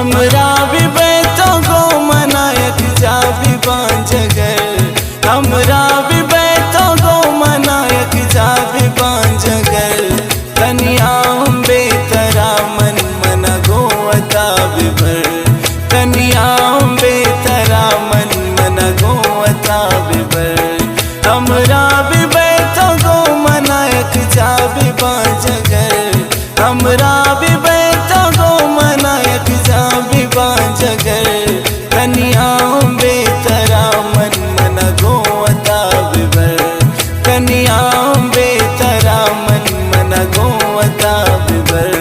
हमरा भी बैतो गो मनायक जा भी बांझगर हमरा भी बैतो गो मनायक जा भी बांझगर कन्या अम्बे तरा मन मन गोवता बिभर कन्या अम्बे तरा मन मन गोवता बिभर हमरा भी बैतो गो मनायक जा भी बांझगर हमरा भी बैतो गो मनायक जा भी बांझगर कन्या अम्बे तरा मन मन गोवता बिभर कन्या अम्बे तरा मन मन गोवता बिभर।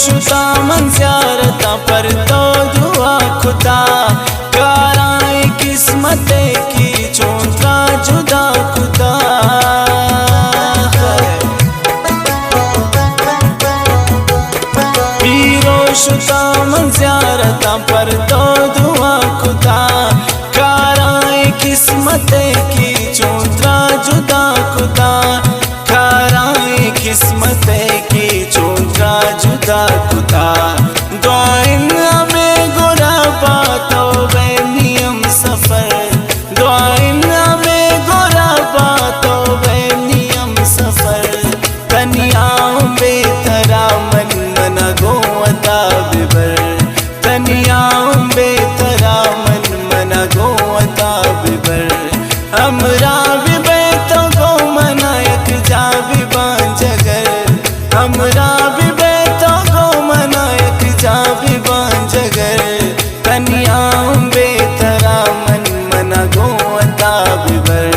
शुता मन ज़ियारता पर तो दुआ खुदा कराए किस्मत की चोंतरा जुदा खुदा पीरो शुता मन ज़ियारता पर तो दुआ खुदा कराए किस्मत की चोंतरा जुदा खुदा कराए किस्मत की चोंतरा जुदा खुदा दुआइन में गुरा बातो वे नियम सफर दुआइन में गुरा बातो वे नियम सफर कन्या अम्बे तरा मन मन गोवता बिभर कन्या अम्बे तरा मन मन गोवता बिभर हमरा भी बैतो गो मनायक जा भी बांझगर हमरा भी बैतो गो मनायक जा भी बांझगर कन्या अम्बे तरा मन मन गोवता बिभर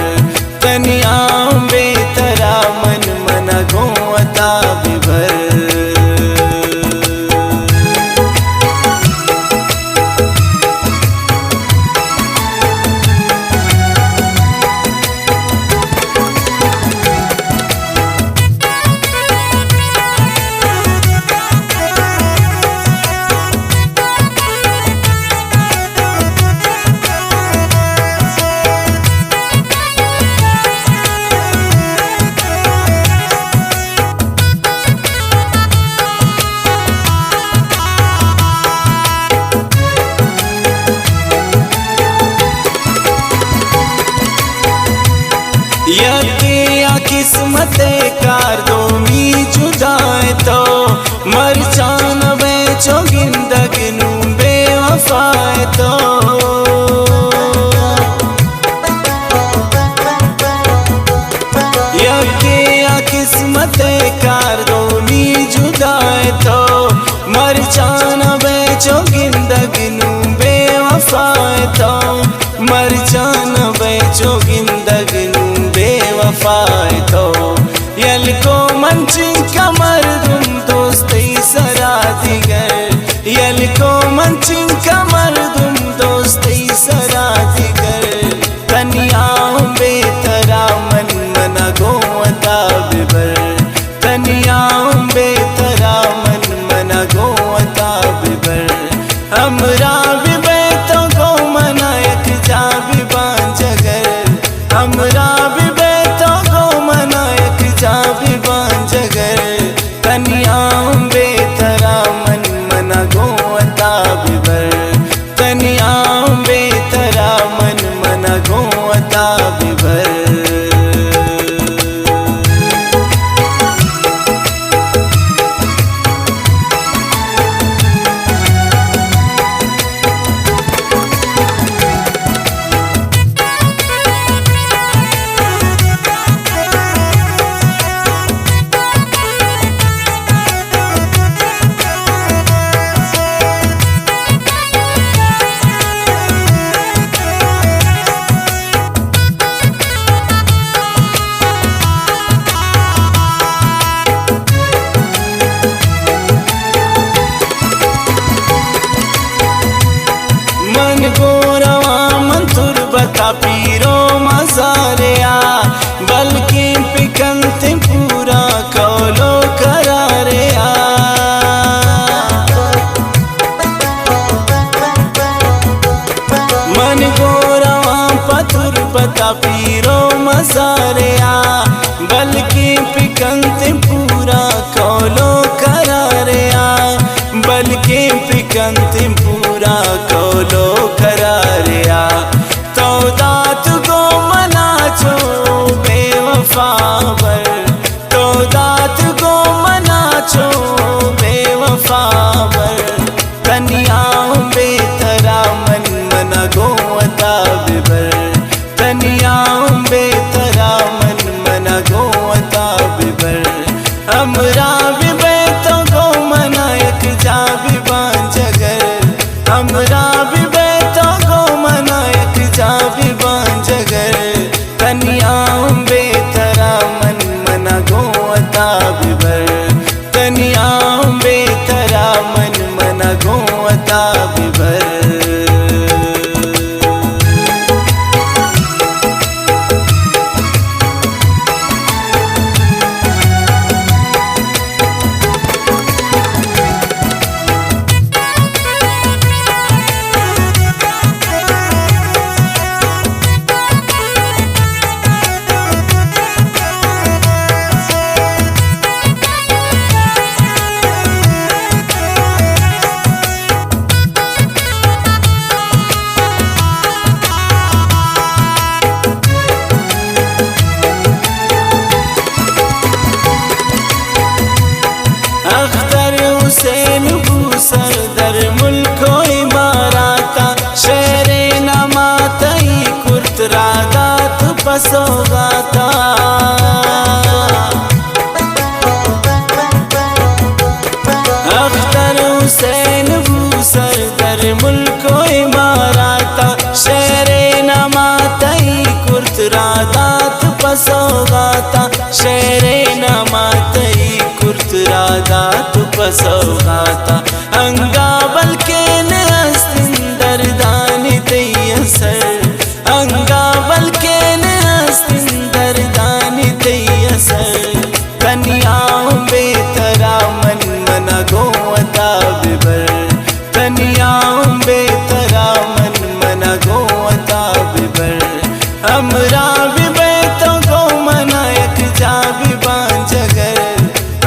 कन्या अम्बे तरा मन मन गोवता बिभर। यके किस्मत कार दो मी जुदाए तो मर जान बेचो जिंदग नू बेवफाए तो यके किस्मत कार दो मी जुदाए तो मर जान बेचो जिंदग नू बेवफाए तो मर जान बेचो जिंदग नू बेवफाए तो यल को मंचिंग कमर दुम दोस्ती सरा दिगर यल को मंचिंग कमर दुम दोस्ती सरा दिगर कन्या अम्बे तरा मन मन गोवता बिभर कन्या अम्बे तरा मन मन गोवता बसारया बल्कि पिकंत पूरा कौलो करारया बल्कि पिकंत पूरा कौलो करारया तो दात को मना छो बेवफा बर तो दात को मना छो बेवफा बर तनिया बेतरा मन मना गोवता बिबर तनिया बेतरा मन मना गोवता बिबर हमरा बिबे तो गो मना एक जा बिबान जगर हमरा बिबे तो गो मना एक जा बिबान जगर तनिया बेतरा मन मना गोवता बिबर तनिया बेतरा मन मना गोवता बिबर अख्तर हुसैन बूसर दर मुल्को इमाराता शेरे नमातई कुर्त रादात पसोगाता अख्तर हुसैन बूसर दर मुल्को इमाराता शेरे नमातई कुर्त रादात पसोगाता शेरे नमातई कुर्त रादात पसोगाता अंगाबल के नस्तिंदर दानी तैयसर अंगाबल के नस्तिंदर दानी तैयसर तनिया बेतरा मन मना गोवता बिबर तनिया बेतरा मन मना गोवता बिबर हमरा बिबे तो गो मना एक जा बिबान जगर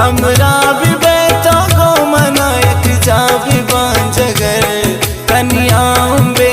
हमरा बिबे तो गो मना एक जा बिबान जगर तनिया बे